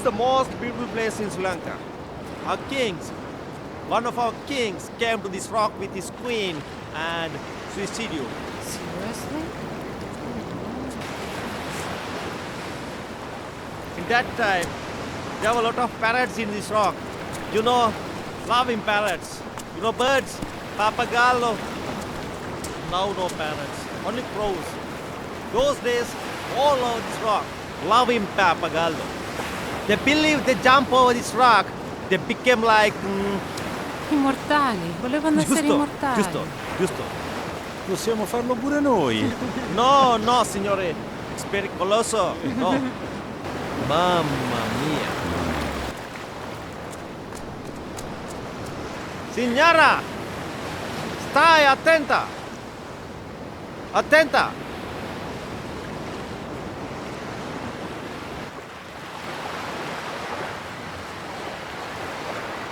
is the most beautiful place in Sri Lanka. Our kings, one of our kings came to this rock with his queen and suicided. Seriously? In that time, there were a lot of parrots in this rock. You know, flying parrots. You know, birds, pappagallo. Now no parrots, only crows. Those days, all over this rock, loving pappagallo. They believe they jump over this rock, they became like... Immortali, volevano essere immortali. Giusto. Possiamo farlo pure noi. No, signore, è pericoloso. No. Mamma mia. Signora, stai attenta. Attenta.